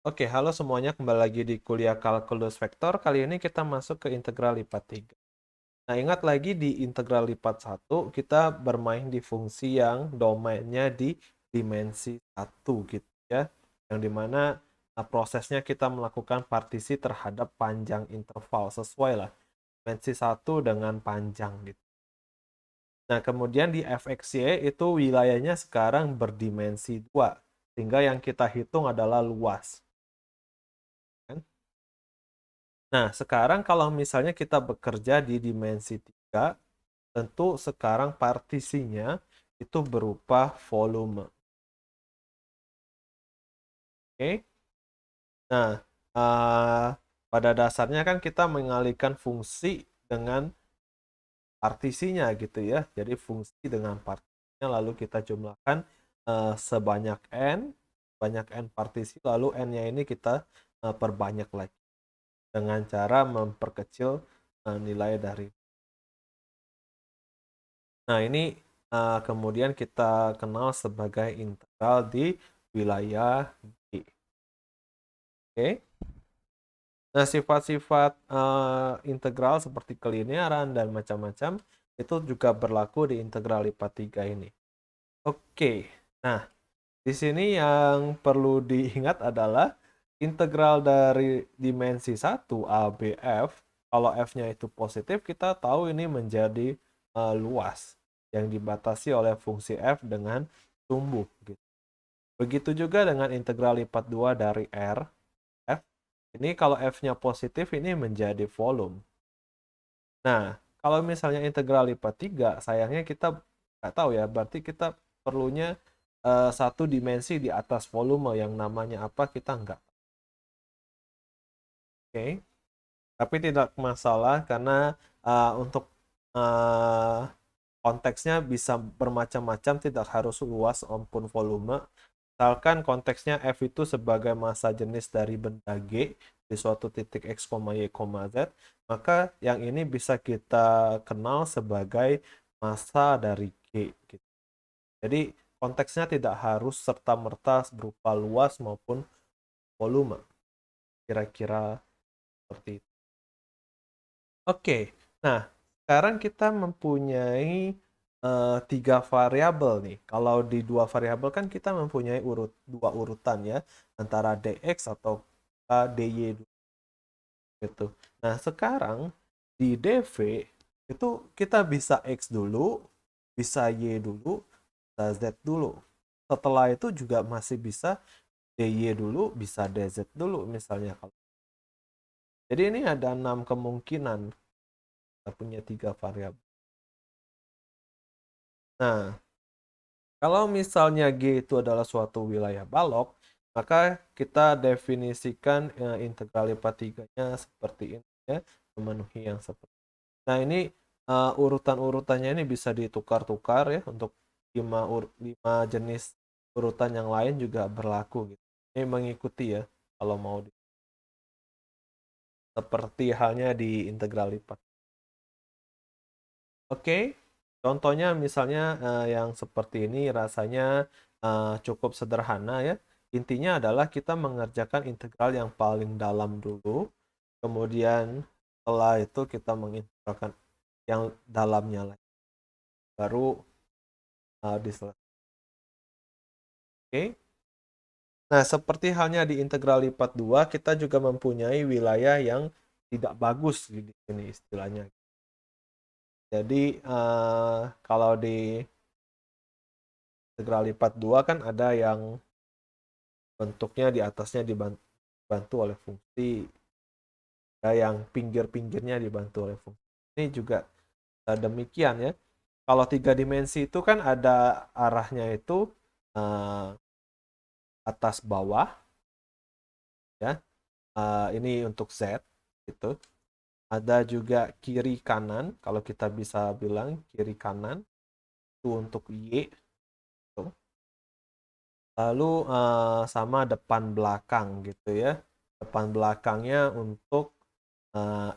Oke, halo semuanya, kembali lagi di kuliah kalkulus vektor. Kali ini kita masuk ke integral lipat 3. Nah, ingat lagi di integral lipat 1, kita bermain di fungsi yang domainnya di dimensi 1 gitu ya. Yang dimana prosesnya kita melakukan partisi terhadap panjang interval, sesuai lah dimensi 1 dengan panjang gitu. Nah, kemudian di fxy itu wilayahnya sekarang berdimensi 2, sehingga yang kita hitung adalah luas. Kan? Nah, sekarang kalau misalnya kita bekerja di dimensi 3, tentu sekarang partisinya itu berupa volume. Oke? Nah, pada dasarnya kan kita mengalihkan fungsi dengan partisinya gitu ya. Jadi fungsi dengan partisinya lalu kita jumlahkan sebanyak n partisi, lalu n-nya ini kita perbanyak lagi dengan cara memperkecil nilai dari. Nah, ini kemudian kita kenal sebagai integral di wilayah G. Oke. Nah, sifat-sifat integral seperti kelinearan dan macam-macam itu juga berlaku di integral lipat 3 ini. Oke. Nah, di sini yang perlu diingat adalah integral dari dimensi 1 A, B, F. Kalau F-nya itu positif, kita tahu ini menjadi luas yang dibatasi oleh fungsi F dengan tumbuh. Gitu. Begitu juga dengan integral lipat 2 dari R, F. Ini kalau F-nya positif, ini menjadi volume. Nah, kalau misalnya integral lipat 3, sayangnya kita nggak tahu ya, berarti kita perlunya satu dimensi di atas volume yang namanya apa kita nggak. Oke, tapi tidak masalah karena untuk uh, konteksnya bisa bermacam-macam, tidak harus luas maupun volume. Misalkan konteksnya F itu sebagai massa jenis dari benda G di suatu titik X, Y, Z, maka yang ini bisa kita kenal sebagai massa dari G. Gitu. Jadi konteksnya tidak harus serta-merta berupa luas maupun volume. Kira-kira seperti itu. Oke, nah sekarang kita mempunyai tiga variabel nih. Kalau di dua variabel kan kita mempunyai dua urutan ya, antara dx atau dy gitu. Nah sekarang di dv itu kita bisa x dulu, bisa y dulu, bisa z dulu. Setelah itu juga masih bisa dy dulu, bisa dz dulu misalnya. Jadi ini ada 6 kemungkinan kita punya tiga variabel. Nah, kalau misalnya G itu adalah suatu wilayah balok, maka kita definisikan integral lipat 3-nya seperti ini ya, memenuhi yang seperti. Nah, ini urutan-urutannya ini bisa ditukar-tukar ya untuk 5 jenis urutan yang lain juga berlaku gitu. Ini mengikuti ya kalau mau seperti halnya di integral lipat. Oke, contohnya misalnya yang seperti ini rasanya cukup sederhana ya. Intinya adalah kita mengerjakan integral yang paling dalam dulu, kemudian setelah itu kita mengintegralkan yang dalamnya lagi, baru diselesaikan. Oke. Nah, seperti halnya di integral lipat 2, kita juga mempunyai wilayah yang tidak bagus di sini istilahnya. Jadi kalau di integral lipat 2 kan ada yang bentuknya di atasnya dibantu oleh fungsi, ya, yang pinggir-pinggirnya dibantu oleh fungsi. Ini juga demikian ya. Kalau tiga dimensi itu kan ada arahnya itu uh, atas bawah, ya. Ini untuk Z, gitu. Ada juga kiri kanan, kalau kita bisa bilang kiri kanan itu untuk Y, gitu. Lalu sama depan belakang gitu ya. Depan belakangnya untuk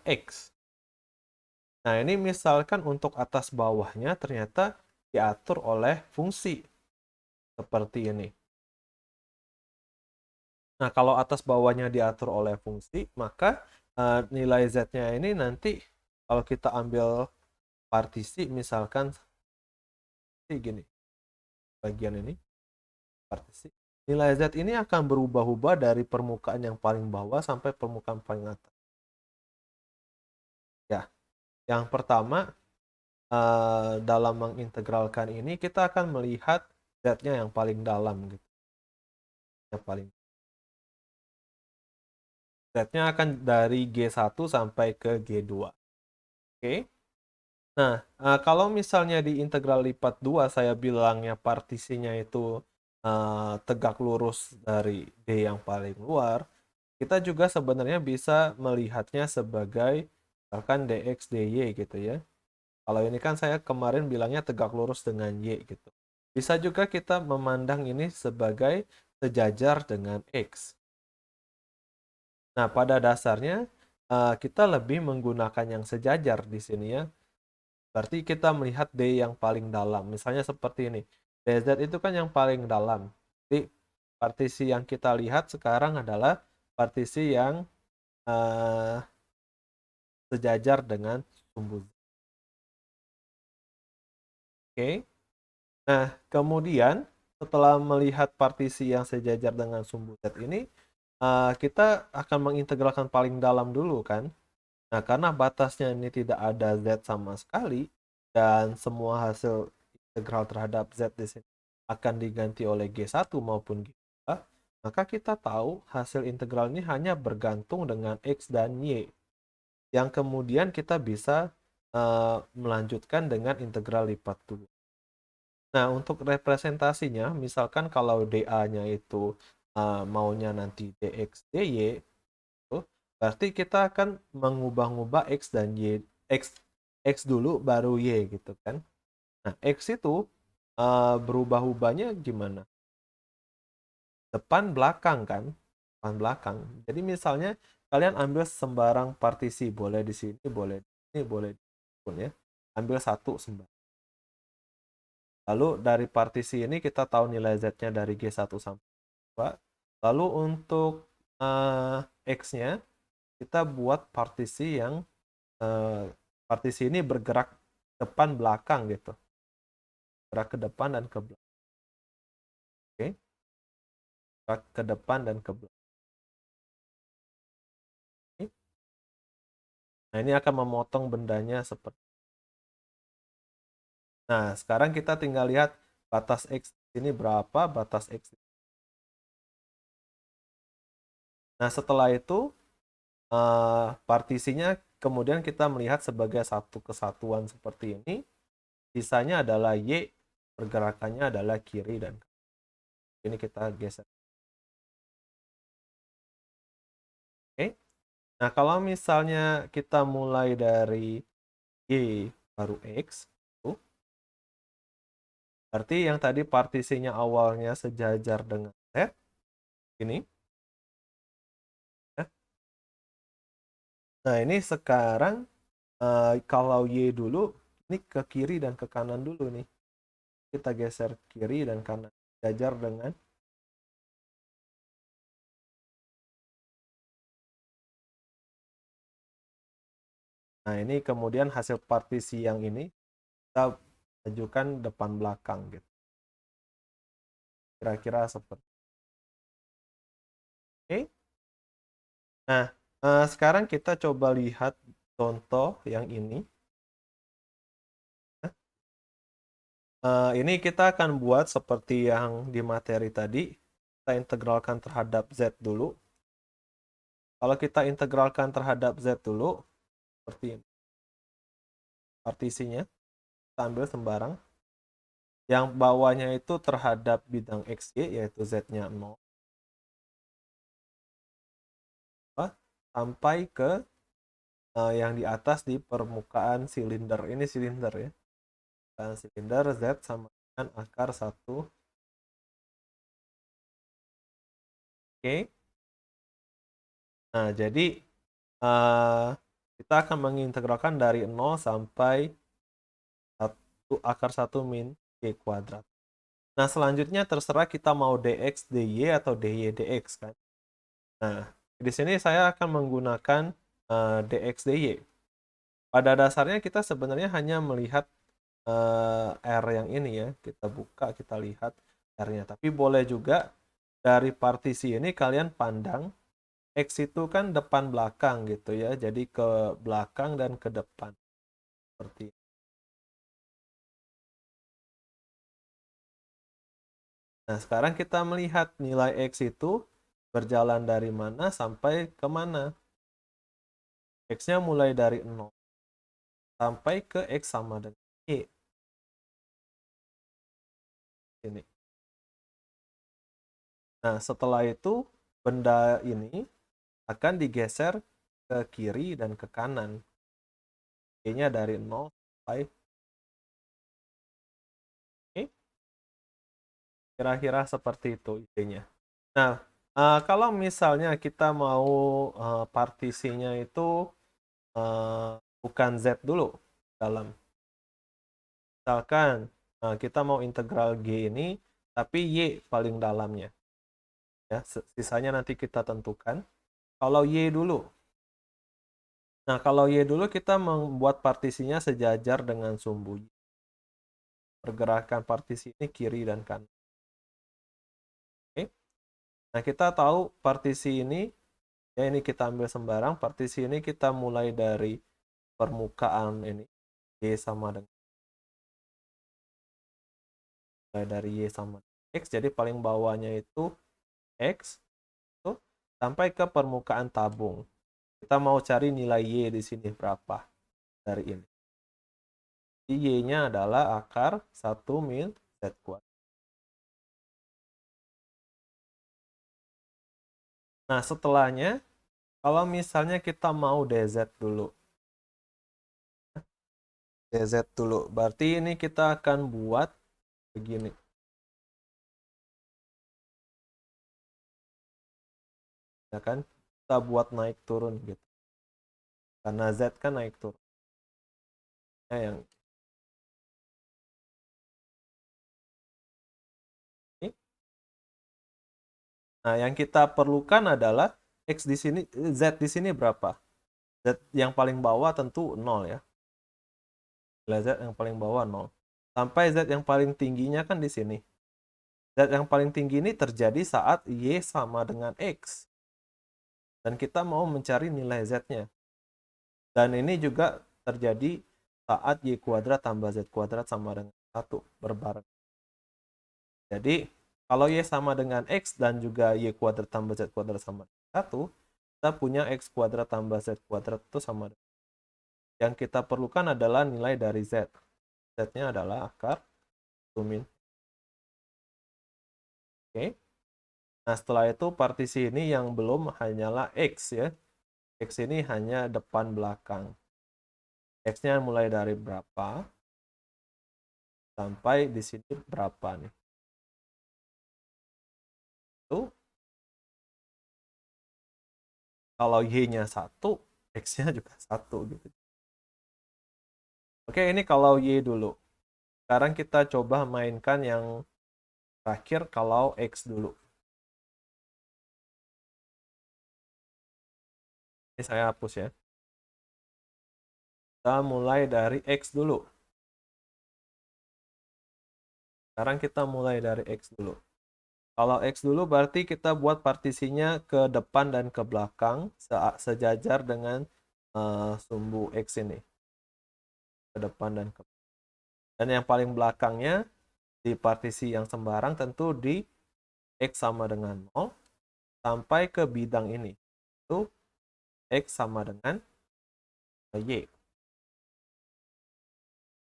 X. Nah, ini misalkan untuk atas bawahnya ternyata diatur oleh fungsi seperti ini. Nah, kalau atas bawahnya diatur oleh fungsi, maka nilai Z-nya ini nanti kalau kita ambil partisi, misalkan gini, bagian ini, partisi. Nilai Z ini akan berubah-ubah dari permukaan yang paling bawah sampai permukaan paling atas. Ya, yang pertama, dalam mengintegralkan ini, kita akan melihat Z-nya yang paling dalam, gitu. Yang paling Z-nya akan dari G1 sampai ke G2. Oke. Nah, kalau misalnya di integral lipat 2 saya bilangnya partisinya itu tegak lurus dari D yang paling luar, kita juga sebenarnya bisa melihatnya sebagai misalkan dx dy gitu ya. Kalau ini kan saya kemarin bilangnya tegak lurus dengan y gitu. Bisa juga kita memandang ini sebagai sejajar dengan x. Nah, pada dasarnya kita lebih menggunakan yang sejajar di sini ya. Berarti kita melihat D yang paling dalam. Misalnya seperti ini. DZ itu kan yang paling dalam. Jadi partisi yang kita lihat sekarang adalah partisi yang sejajar dengan sumbu Z. Oke. Nah, kemudian setelah melihat partisi yang sejajar dengan sumbu Z ini, kita akan mengintegralkan paling dalam dulu kan. Nah, karena batasnya ini tidak ada Z sama sekali, dan semua hasil integral terhadap Z di sini akan diganti oleh G1 maupun G2, maka kita tahu hasil integral ini hanya bergantung dengan X dan Y, yang kemudian kita bisa melanjutkan dengan integral lipat 2. Nah, untuk representasinya, misalkan kalau dA-nya itu maunya nanti dx dy, berarti kita akan mengubah-ubah X dan Y. X dulu baru Y gitu kan. Nah, X itu berubah-ubahnya gimana? Depan belakang kan? Depan belakang. Jadi misalnya kalian ambil sembarang partisi, boleh di sini, boleh di sini, boleh di sini pun ya. Ambil satu sembarang. Lalu dari partisi ini kita tahu nilai Z-nya dari G1 sampai G2. Lalu untuk X-nya kita buat partisi yang partisi ini bergerak depan belakang gitu. Gerak ke depan dan ke belakang. Oke. Gerak ke depan dan ke belakang. Nah, ini akan memotong bendanya seperti. Nah, sekarang kita tinggal lihat batas X ini berapa, batas X. Nah, setelah itu partisinya kemudian kita melihat sebagai satu kesatuan seperti ini. Sisanya adalah Y, pergerakannya adalah kiri dan kanan. Ini kita geser. Oke. Nah, kalau misalnya kita mulai dari Y baru X, berarti yang tadi partisinya awalnya sejajar dengan Z, ini. Ya. Nah, ini sekarang kalau Y dulu, ini ke kiri dan ke kanan dulu nih. Kita geser kiri dan kanan. Sejajar dengan. Nah, ini kemudian hasil partisi yang ini kita ajukan depan belakang gitu. Kira-kira seperti. Oke. Nah, sekarang kita coba lihat contoh yang ini. Ini kita akan buat seperti yang di materi tadi. Kita integralkan terhadap Z dulu. Kalau kita integralkan terhadap Z dulu, seperti ini. Partisinya, kita ambil sembarang. Yang bawahnya itu terhadap bidang XY, yaitu Z-nya 0. Sampai ke yang di atas di permukaan silinder. Ini silinder ya. Dan silinder Z sama dengan akar 1. Oke. Nah, jadi kita akan mengintegralkan dari 0 sampai 1 akar 1 min Y kuadrat. Nah, selanjutnya terserah kita mau dx dy atau dy dx kan. Nah, di sini saya akan menggunakan dx dy. Pada dasarnya kita sebenarnya hanya melihat R yang ini ya. Kita buka, kita lihat R-nya. Tapi boleh juga dari partisi ini kalian pandang X itu kan depan belakang gitu ya. Jadi ke belakang dan ke depan. Seperti ini. Nah, sekarang kita melihat nilai X itu berjalan dari mana sampai ke mana. X-nya mulai dari 0 sampai ke X sama dengan Y. Ini. Nah, setelah itu benda ini akan digeser ke kiri dan ke kanan. Y-nya dari 0 sampai Y. Kira-kira seperti itu idenya. Nah, kalau misalnya kita mau partisinya itu bukan Z dulu dalam. Misalkan kita mau integral G ini, tapi Y paling dalamnya. Ya, sisanya nanti kita tentukan. Kalau Y dulu. Nah, kalau Y dulu kita membuat partisinya sejajar dengan sumbu Y. Pergerakan partisi ini kiri dan kanan. Oke. Nah, kita tahu partisi ini, ya ini kita ambil sembarang. Partisi ini kita mulai dari permukaan ini. Y sama dengan mulai dari Y sama X. Jadi paling bawahnya itu X. Tuh, sampai ke permukaan tabung. Kita mau cari nilai Y di sini berapa dari ini. Y-nya adalah akar 1 min Z kuadrat. Nah, setelahnya, kalau misalnya kita mau DZ dulu. DZ dulu. Berarti ini kita akan buat begini. Ya kan? Kita buat naik turun gitu. Karena Z kan naik turun. Ya, yang ini. Nah, yang kita perlukan adalah X di sini, Z di sini berapa? Z yang paling bawah tentu 0 ya. Z yang paling bawah 0. Sampai Z yang paling tingginya kan di sini. Z yang paling tinggi ini terjadi saat Y sama dengan X. Dan kita mau mencari nilai Z-nya. Dan ini juga terjadi saat Y kuadrat tambah Z kuadrat sama dengan 1 berbareng. Jadi, kalau Y sama dengan X dan juga Y kuadrat tambah Z kuadrat sama dengan 1, kita punya X kuadrat tambah Z kuadrat itu sama dengan. Yang kita perlukan adalah nilai dari Z. Z-nya adalah akar 1 min. Oke. Nah, setelah itu partisi ini yang belum hanyalah X ya. X ini hanya depan belakang. X-nya mulai dari berapa sampai di sini berapa nih. Itu kalau Y-nya 1, X-nya juga 1 gitu. Oke, ini kalau Y dulu. Sekarang kita coba mainkan yang terakhir kalau X dulu. Ini saya hapus ya. Kita mulai dari X dulu. Sekarang kita mulai dari X dulu. Kalau X dulu berarti kita buat partisinya ke depan dan ke belakang sejajar dengan sumbu X ini. Ke depan dan ke belakang. Dan yang paling belakangnya di partisi yang sembarang tentu di X sama dengan 0 sampai ke bidang ini. Itu X sama dengan Y.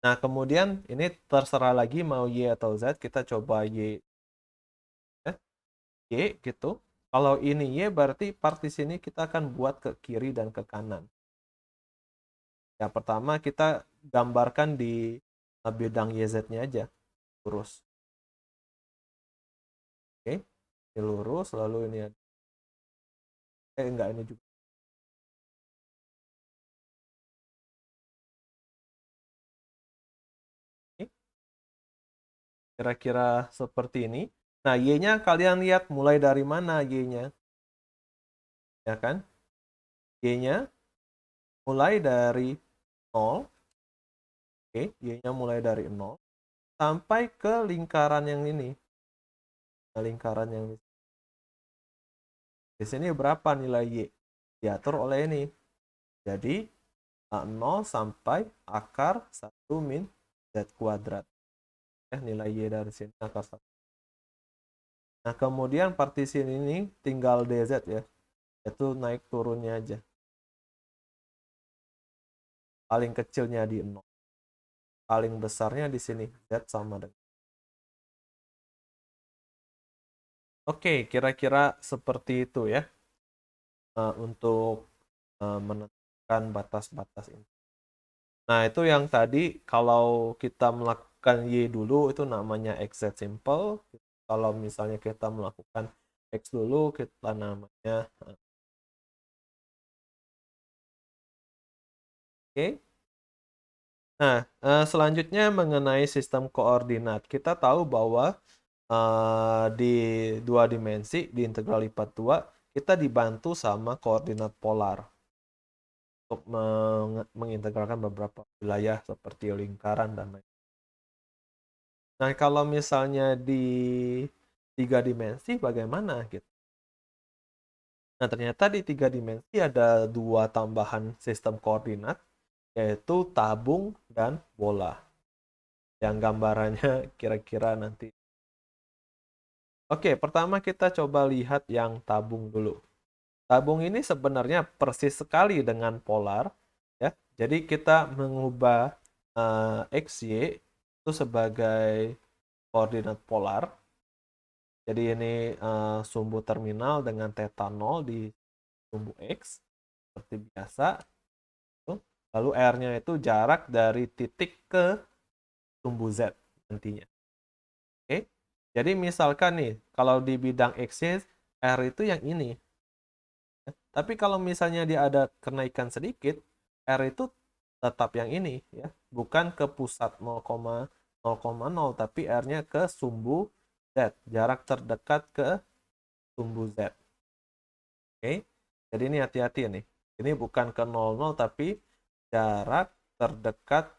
Nah, kemudian ini terserah lagi mau Y atau Z. Kita coba Y. Ya. Y gitu. Kalau ini Y berarti partisi ini kita akan buat ke kiri dan ke kanan. Ya, pertama kita gambarkan di bidang YZ-nya aja. Lurus. Oke. Ini lurus, lalu ini ada. Enggak, ini juga. Oke. Kira-kira seperti ini. Nah, Y-nya kalian lihat mulai dari mana Y-nya? ya kan? Y-nya mulai dari 0, oke, Y-nya mulai dari 0 sampai ke lingkaran yang ini. Nah, lingkaran yang di sini berapa nilai Y? Diatur oleh ini. Jadi 0 sampai akar 1 min Z kuadrat. Nilai Y dari sini akar 1. Nah, kemudian partisi ini tinggal DZ ya. Itu naik turunnya aja. Paling kecilnya di 0. Paling besarnya di sini. Z sama dengan. Oke, kira-kira seperti itu ya. Untuk menentukan batas-batas ini. Nah, itu yang tadi kalau kita melakukan Y dulu itu namanya XZ simple. Kalau misalnya kita melakukan X dulu kita namanya oke. Nah, selanjutnya mengenai sistem koordinat. Kita tahu bahwa di dua dimensi, di integral lipat 2, kita dibantu sama koordinat polar untuk mengintegralkan beberapa wilayah seperti lingkaran dan lain. Nah, kalau misalnya di tiga dimensi bagaimana gitu? Nah, ternyata di tiga dimensi ada dua tambahan sistem koordinat, yaitu tabung dan bola. Yang gambarannya kira-kira nanti. Oke, pertama kita coba lihat yang tabung dulu. Tabung ini sebenarnya persis sekali dengan polar, ya. Jadi kita mengubah XY itu sebagai koordinat polar. Jadi ini sumbu terminal dengan theta 0 di sumbu X seperti biasa. Lalu R-nya itu jarak dari titik ke sumbu Z nantinya. Oke. Jadi misalkan nih, kalau di bidang X, R itu yang ini. Tapi kalau misalnya dia ada kenaikan sedikit, R itu tetap yang ini ya, bukan ke pusat 0,0, tapi R-nya ke sumbu Z, jarak terdekat ke sumbu Z. Oke. Jadi ini hati-hati nih. Ini bukan ke 0,0 tapi jarak terdekat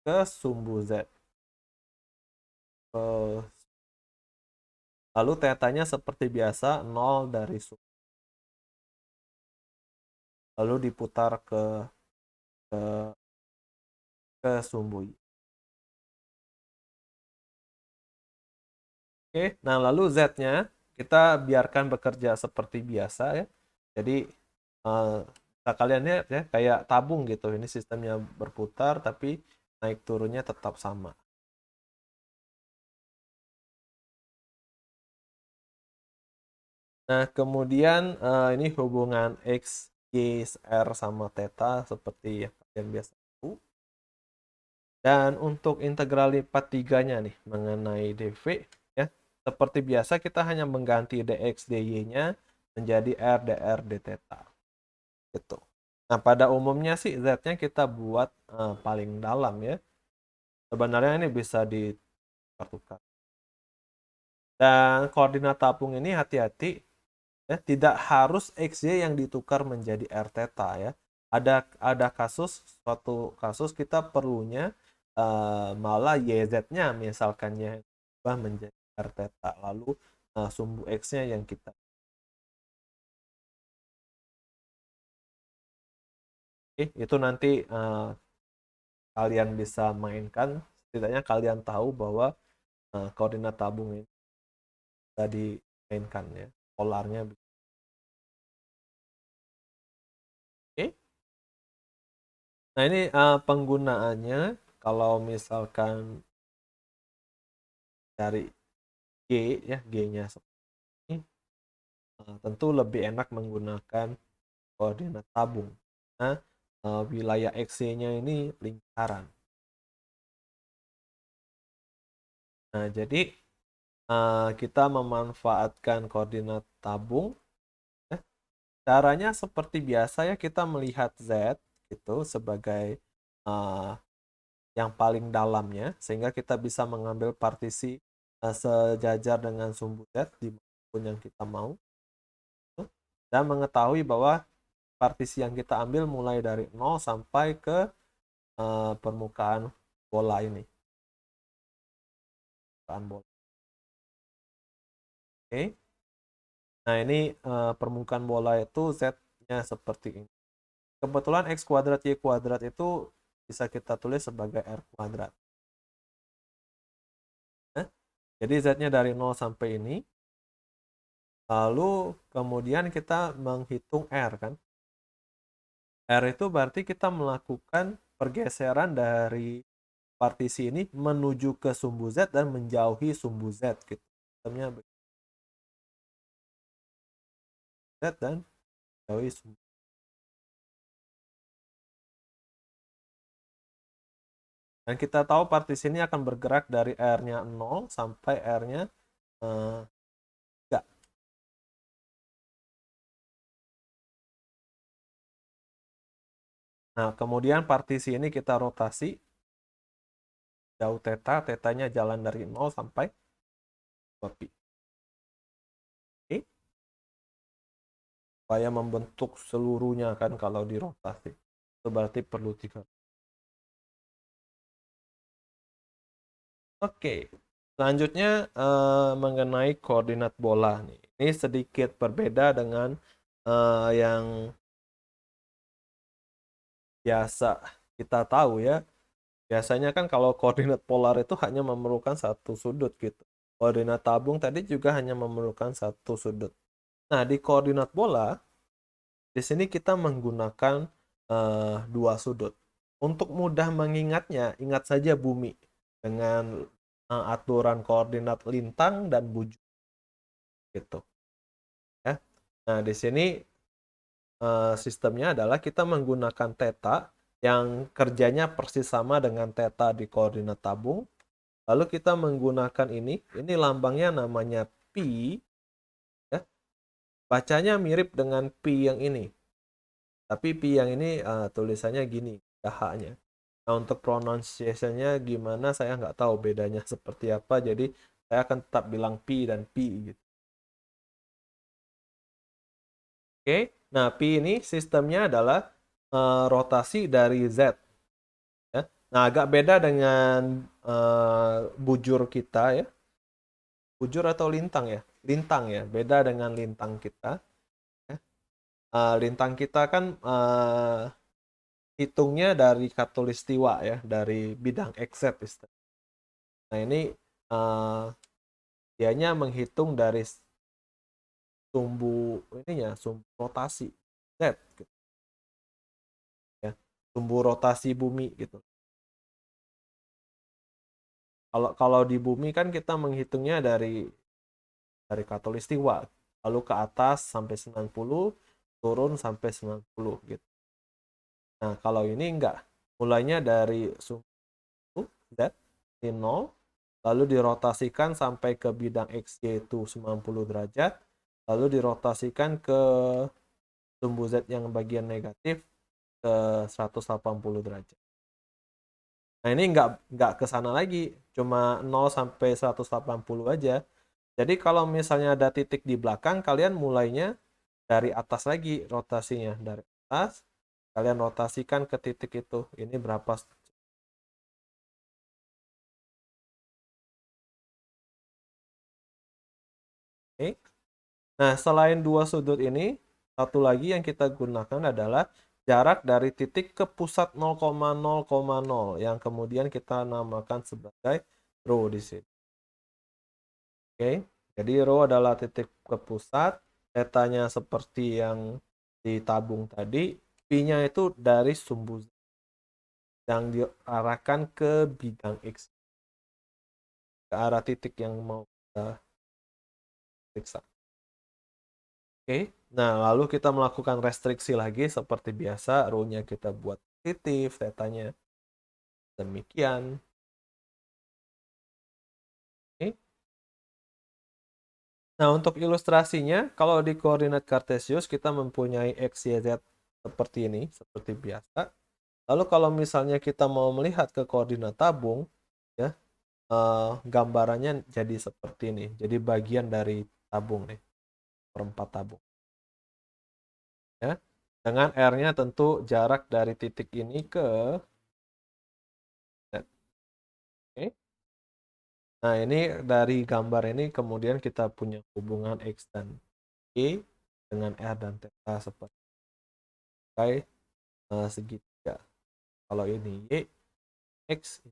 ke sumbu Z. Lalu tetanya seperti biasa 0 dari sumbu. Lalu diputar ke, ke sumbu. Oke, nah lalu Z-nya kita biarkan bekerja seperti biasa ya. Jadi kalian lihat ya kayak tabung gitu. Ini sistemnya berputar tapi naik turunnya tetap sama. Nah, kemudian ini hubungan X, Y, R sama theta seperti yang kalian biasa tahu. Dan untuk integral lipat tiganya nih mengenai dv ya, seperti biasa kita hanya mengganti dx dy-nya menjadi r dr d theta. Gitu. Nah, pada umumnya sih z-nya kita buat paling dalam ya. Sebenarnya ini bisa ditukar. Dan koordinat tabung ini hati-hati ya, tidak harus xy yang ditukar menjadi r theta ya. Ada suatu kasus kita perlunya malah YZ-nya misalkan yang berubah menjadi R theta, lalu sumbu X-nya yang kita. Itu nanti kalian bisa mainkan, setidaknya kalian tahu bahwa koordinat tabung ini bisa dimainkan ya, polarnya. Oke. Nah, ini penggunaannya kalau misalkan dari G ya, G-nya seperti ini, tentu lebih enak menggunakan koordinat tabung. Nah, wilayah XY-nya ini lingkaran. Nah, jadi kita memanfaatkan koordinat tabung. Caranya seperti biasa ya, kita melihat Z gitu sebagai yang paling dalamnya, sehingga kita bisa mengambil partisi sejajar dengan sumbu Z dimanapun yang kita mau. dan mengetahui bahwa partisi yang kita ambil mulai dari 0 sampai ke permukaan bola ini. Permukaan bola. Oke. Nah, ini permukaan bola itu Z-nya seperti ini. Kebetulan X kuadrat Y kuadrat itu bisa kita tulis sebagai R kuadrat. Nah, jadi Z-nya dari 0 sampai ini. Lalu kemudian kita menghitung R kan. R itu berarti kita melakukan pergeseran dari partisi ini menuju ke sumbu Z dan menjauhi sumbu Z gitu. Sistemnya Z dan jauhi sumbu. Dan kita tahu partisi ini akan bergerak dari R-nya 0 sampai R-nya 3. Nah, kemudian partisi ini kita rotasi jauh theta, tetanya jalan dari 0 sampai 2pi. Oke. Supaya membentuk seluruhnya kan kalau dirotasi. Itu berarti perlu 3. Oke. Selanjutnya mengenai koordinat bola nih. Ini sedikit berbeda dengan yang biasa kita tahu ya. Biasanya kan kalau koordinat polar itu hanya memerlukan satu sudut gitu. Koordinat tabung tadi juga hanya memerlukan satu sudut. Nah, di koordinat bola, di sini kita menggunakan dua sudut. Untuk mudah mengingatnya, ingat saja bumi dengan aturan koordinat lintang dan bujur gitu. Ya. Nah, di sini sistemnya adalah kita menggunakan theta yang kerjanya persis sama dengan theta di koordinat tabung. Lalu kita menggunakan ini lambangnya namanya pi, ya. Bacanya mirip dengan pi yang ini. Tapi pi yang ini tulisannya gini, H-nya. Nah, untuk pronunciation-nya gimana saya nggak tahu bedanya seperti apa. Jadi saya akan tetap bilang pi dan pi gitu. Oke, nah pi ini sistemnya adalah rotasi dari Z. Ya. Nah, agak beda dengan bujur kita ya. Bujur atau lintang ya? Lintang ya, beda dengan lintang kita. Ya. Lintang kita kan hitungnya dari khatulistiwa ya, dari bidang XZ. Nah, ini dianya menghitung dari sumbu ininya, sumbu rotasi Z gitu, ya. Sumbu rotasi bumi gitu. Kalau di bumi kan kita menghitungnya dari khatulistiwa, lalu ke atas sampai 90, turun sampai 90 gitu. Nah, kalau ini enggak. Mulainya dari sumbu Z di 0, lalu dirotasikan sampai ke bidang X yaitu 90 derajat, lalu dirotasikan ke sumbu Z yang bagian negatif ke 180 derajat. Nah, ini nggak ke sana lagi, cuma 0 sampai 180 aja. Jadi kalau misalnya ada titik di belakang, kalian mulainya dari atas lagi rotasinya. Dari atas, kalian rotasikan ke titik itu. Ini berapa? Oke. Nah, selain dua sudut ini, satu lagi yang kita gunakan adalah jarak dari titik ke pusat 0,0,0 yang kemudian kita namakan sebagai rho di sini. Oke, jadi rho adalah titik ke pusat, tetanya seperti yang ditabung tadi, pi-nya itu dari sumbu yang diarahkan ke bidang X, ke arah titik yang mau kita periksa. Oke, nah lalu kita melakukan restriksi lagi seperti biasa, rho-nya kita buat positif, tetanya demikian. Oke. Nah, untuk ilustrasinya, kalau di koordinat Kartesius kita mempunyai X, Y, Z seperti ini, seperti biasa. Lalu kalau misalnya kita mau melihat ke koordinat tabung, ya, gambarannya jadi seperti ini. Jadi bagian dari tabung nih, perempat tabung. Ya. Dengan R-nya tentu jarak dari titik ini ke Z. Oke. Nah, ini dari gambar ini kemudian kita punya hubungan X dan Y dengan R dan theta sebagai segitiga. Kalau ini Y, X.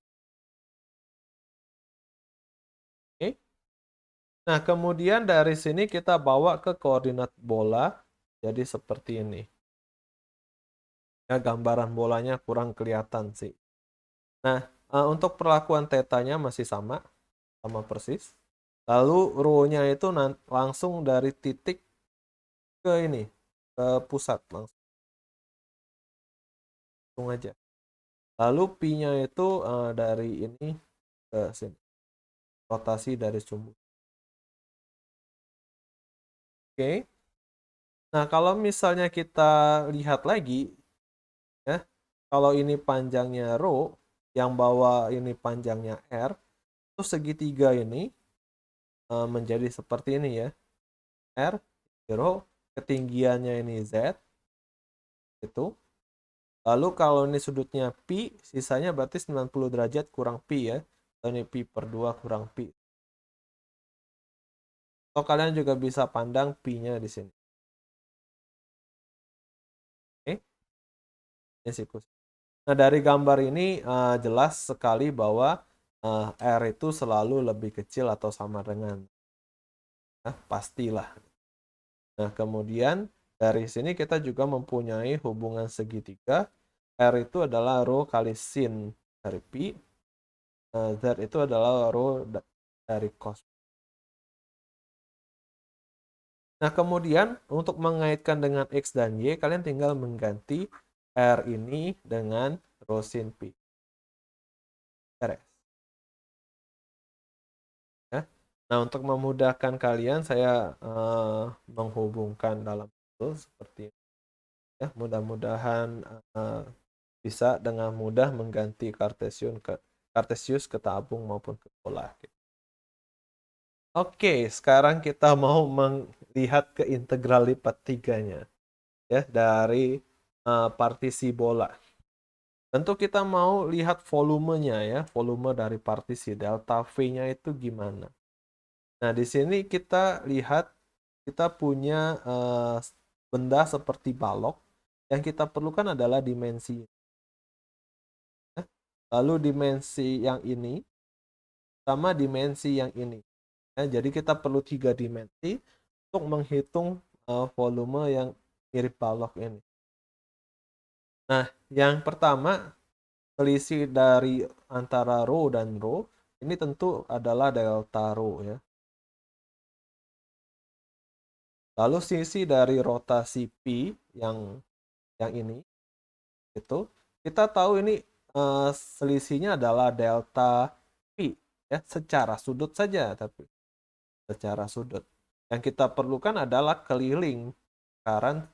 Oke. Nah, kemudian dari sini kita bawa ke koordinat bola jadi seperti ini. Ya, gambaran bolanya kurang kelihatan sih. Nah, untuk perlakuan tetanya masih sama persis. Lalu rho-nya itu langsung dari titik ke ini, ke pusat langsung aja. Lalu pi-nya itu dari ini ke sini, rotasi dari sumbu. Oke. Nah, kalau misalnya kita lihat lagi, ya, kalau ini panjangnya rho, yang bawah ini panjangnya r, terus segitiga ini menjadi seperti ini ya, r, rho, ketinggiannya ini z, itu. Lalu kalau ini sudutnya pi, sisanya berarti 90 derajat kurang pi ya. Atau ini pi per 2 kurang pi. Atau kalian juga bisa pandang pi-nya di sini. Oke. Ini siklus. Nah, dari gambar ini jelas sekali bahwa R itu selalu lebih kecil atau sama dengan. Nah, pastilah. Nah, kemudian dari sini kita juga mempunyai hubungan segitiga. R itu adalah rho kali sin dari pi. Z itu adalah rho dari cos. Nah, kemudian untuk mengaitkan dengan X dan Y, kalian tinggal mengganti R ini dengan rho sin pi. Beres. Ya. Nah, untuk memudahkan kalian, saya menghubungkan dalam itu seperti ini. Ya, mudah-mudahan bisa dengan mudah mengganti Kartesius ke tabung maupun ke pola. Oke, sekarang kita mau melihat ke integral lipat tiganya ya dari partisi bola. Tentu kita mau lihat volumenya ya, volume dari partisi delta V-nya itu gimana. Nah, di sini kita lihat kita punya benda seperti balok. Yang kita perlukan adalah dimensi. Lalu dimensi yang ini sama dimensi yang ini. Ya, jadi kita perlu 3 dimensi untuk menghitung volume yang mirip balok ini. Nah, yang pertama, selisih dari antara rho dan rho, ini tentu adalah delta rho ya. Lalu sisi dari rotasi pi yang ini, itu kita tahu ini selisihnya adalah delta pi ya, secara sudut saja, tapi secara sudut. Yang kita perlukan adalah keliling lingkaran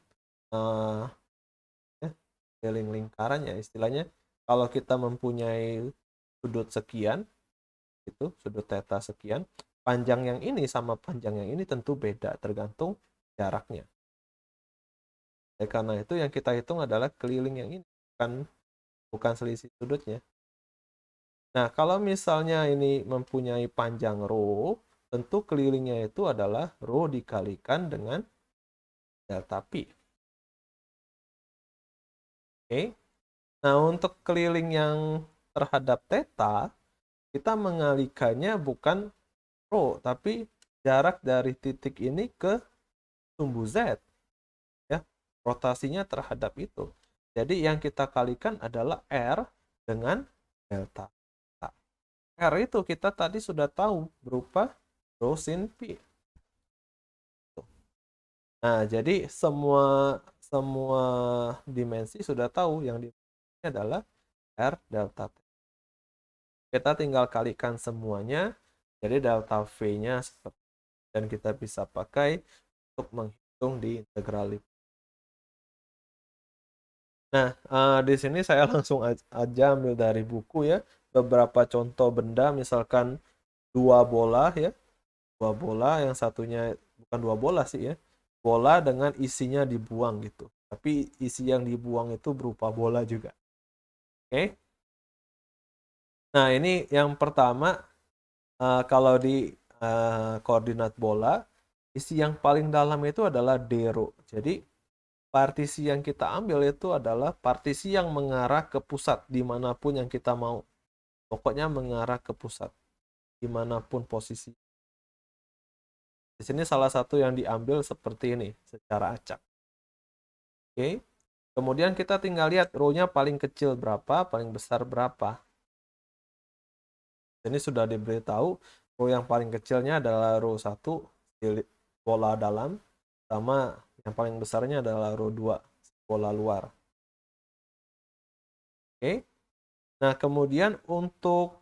keliling lingkaran ya, istilahnya kalau kita mempunyai sudut sekian, itu sudut theta sekian, panjang yang ini sama panjang yang ini tentu beda tergantung jaraknya. Karena itu yang kita hitung adalah keliling yang ini, bukan selisih sudutnya. Nah, kalau misalnya ini mempunyai panjang rho, tentu kelilingnya itu adalah rho dikalikan dengan delta pi. Oke. Nah, untuk keliling yang terhadap theta, kita mengalikannya bukan rho, tapi jarak dari titik ini ke sumbu Z. Ya, rotasinya terhadap itu. Jadi yang kita kalikan adalah R dengan delta. R itu kita tadi sudah tahu berupa rho sin pi. Nah, jadi semua dimensi sudah tahu yang dimensi adalah R delta T. Kita tinggal kalikan semuanya, jadi delta V-nya dan kita bisa pakai untuk menghitung di integral. Nah, di sini saya langsung aja ambil dari buku ya, beberapa contoh benda, misalkan dua bola ya, dua bola, yang satunya bukan dua bola sih ya, bola dengan isinya dibuang gitu. Tapi isi yang dibuang itu berupa bola juga. Oke. Nah, ini yang pertama, kalau di koordinat bola, isi yang paling dalam itu adalah DRO. Jadi, partisi yang kita ambil itu adalah partisi yang mengarah ke pusat, dimanapun yang kita mau. Pokoknya mengarah ke pusat, dimanapun posisi. Di sini salah satu yang diambil seperti ini, secara acak. Oke. Kemudian kita tinggal lihat row-nya paling kecil berapa, paling besar berapa. Ini sudah diberitahu, row yang paling kecilnya adalah row 1, bola dalam, sama yang paling besarnya adalah row 2, bola luar. Oke. Nah, kemudian untuk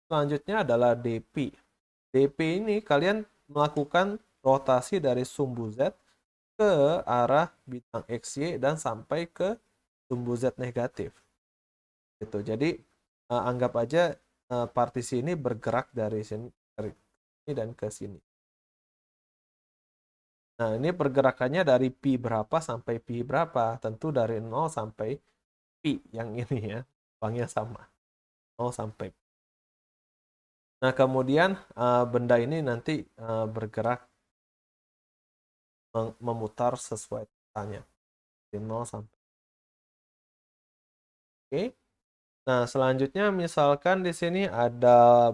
selanjutnya adalah DP. DP ini kalian melakukan rotasi dari sumbu Z ke arah bidang XY dan sampai ke sumbu Z negatif. Gitu. Jadi anggap aja partisi ini bergerak dari sini dan ke sini. Nah, ini pergerakannya dari pi berapa sampai pi berapa? Tentu dari 0 sampai pi yang ini ya. Uangnya sama. 0 sampai pi. Nah, kemudian benda ini nanti bergerak memutar sesuai tanya. Dari 0 sampai. Oke. Nah, selanjutnya misalkan di sini ada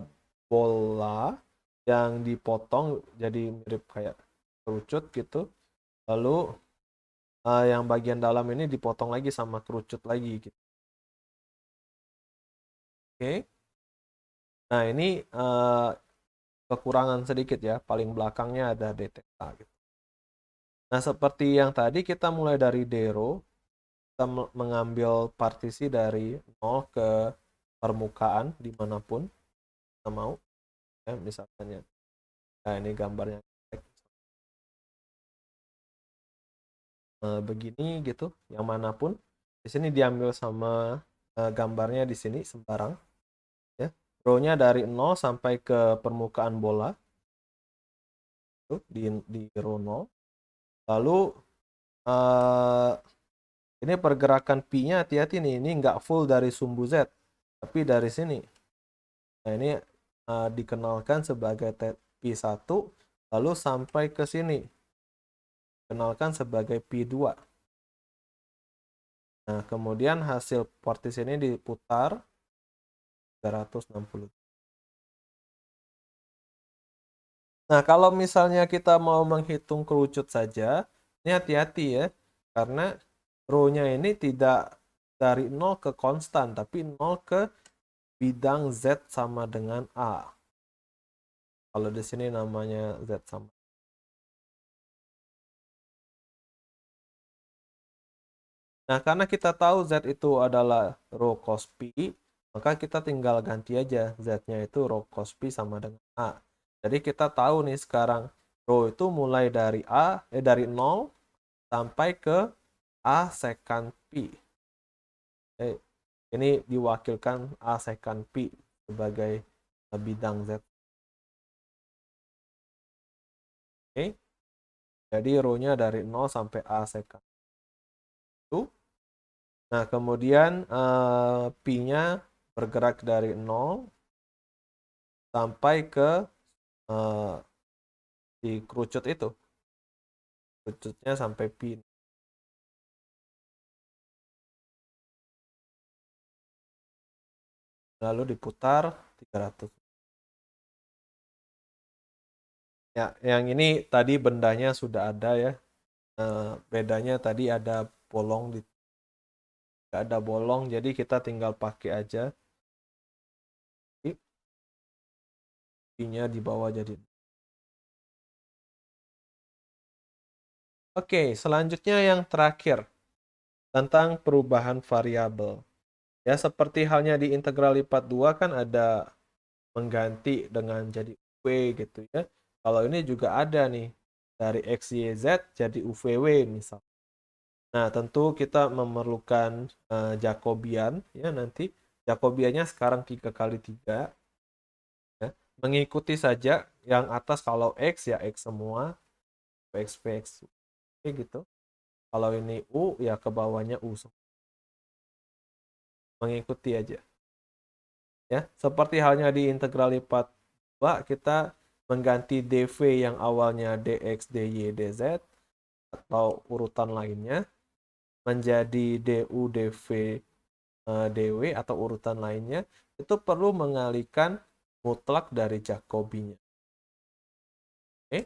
bola yang dipotong jadi mirip kayak kerucut gitu. Lalu yang bagian dalam ini dipotong lagi sama kerucut lagi gitu. Oke. Nah, ini kekurangan sedikit ya. Paling belakangnya ada DTK gitu. Nah, seperti yang tadi kita mulai dari DERO, kita mengambil partisi dari 0 ke permukaan dimanapun kita mau. Ya, misalnya, nah ini gambarnya begini gitu, yang manapun. Di sini diambil sama gambarnya di sini sembarang. Ya. Row-nya dari 0 sampai ke permukaan bola. Tuh, di row 0. Lalu ini pergerakan Pi-nya hati-hati nih, ini nggak full dari sumbu Z, tapi dari sini. Nah, ini dikenalkan sebagai Pi1, lalu sampai ke sini. Kenalkan sebagai Pi2. Nah, kemudian hasil partisi ini diputar 360. Nah, kalau misalnya kita mau menghitung kerucut saja, ini hati-hati ya, karena row-nya ini tidak dari 0 ke konstan, tapi 0 ke bidang Z sama dengan A. Kalau di sini namanya Z sama. Nah, karena kita tahu Z itu adalah row cos Pi, maka kita tinggal ganti aja Z-nya itu row cos Pi sama dengan A. Jadi kita tahu nih sekarang row itu mulai dari dari 0 sampai ke A secant Pi. Ini diwakilkan A secant Pi sebagai bidang Z. Oke. Jadi row-nya dari 0 sampai A secant. Nah, kemudian Pi-nya bergerak dari 0 sampai ke di kerucut itu. Kerucutnya sampai Pi. Lalu diputar 300. Ya, yang ini tadi bendanya sudah ada ya. Bedanya tadi ada bolong, nggak ada bolong, jadi kita tinggal pakai aja. Pi-nya di bawah jadi. Oke, selanjutnya yang terakhir. Tentang perubahan variabel. Ya, seperti halnya di integral lipat 2 kan ada mengganti dengan jadi UV gitu ya. Kalau ini juga ada nih, dari X, Y, Z jadi UVW misal. Nah, tentu kita memerlukan Jacobian ya nanti. Jacobiannya sekarang 3 kali 3 ya. Mengikuti saja yang atas kalau X ya X semua, X, X gitu. Kalau ini U, ya ke bawahnya U. Mengikuti aja. Ya, seperti halnya di integral lipat 2, kita mengganti dv yang awalnya dx, dy, dz atau urutan lainnya menjadi du, dv, dw atau urutan lainnya, itu perlu mengalihkan mutlak dari Jacobi-nya. Oke.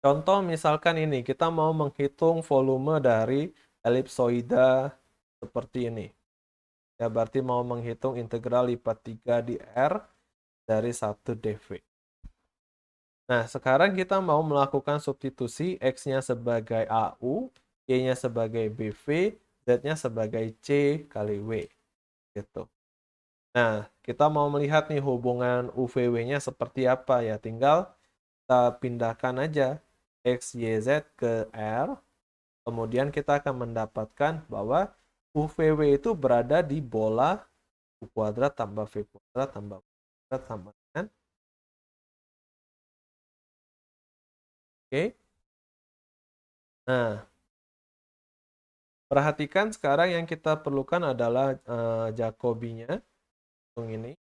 Contoh misalkan ini, kita mau menghitung volume dari elipsoida seperti ini. Ya, berarti mau menghitung integral lipat 3 di R dari 1 dv. Nah, sekarang kita mau melakukan substitusi X-nya sebagai AU, Y-nya sebagai BV, Z-nya sebagai C kali W. Gitu. Nah, kita mau melihat nih hubungan UVW-nya seperti apa ya. Tinggal kita pindahkan aja X, Y, Z ke R. Kemudian kita akan mendapatkan bahwa UVW itu berada di bola U kuadrat tambah V kuadrat tambah U kuadrat sama dengan. Oke. Nah, perhatikan sekarang yang kita perlukan adalah Jacobi-nya. Ini.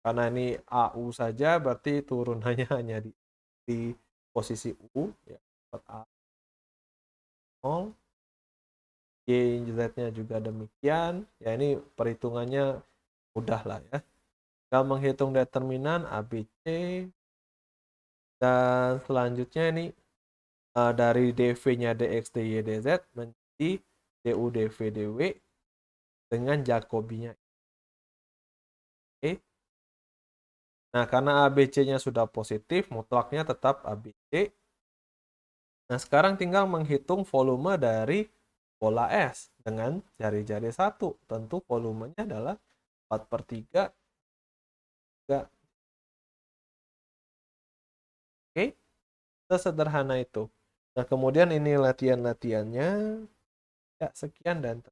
Karena ini AU saja, berarti turunannya hanya di posisi U. Ya, A 0. Y, Z-nya juga demikian. Ya, ini perhitungannya mudah lah ya. Kita menghitung determinan ABC. Dan selanjutnya ini dari dv-nya dx, dy, dz menjadi du, dv, dw dengan Jacobi-nya. Oke. Nah, karena ABC-nya sudah positif, mutlaknya tetap ABC. Nah, sekarang tinggal menghitung volume dari bola S dengan jari-jari 1. Tentu volumenya adalah 4/3. Oke, sesederhana itu. Nah, kemudian ini latihan-latihannya. Ya, sekian dan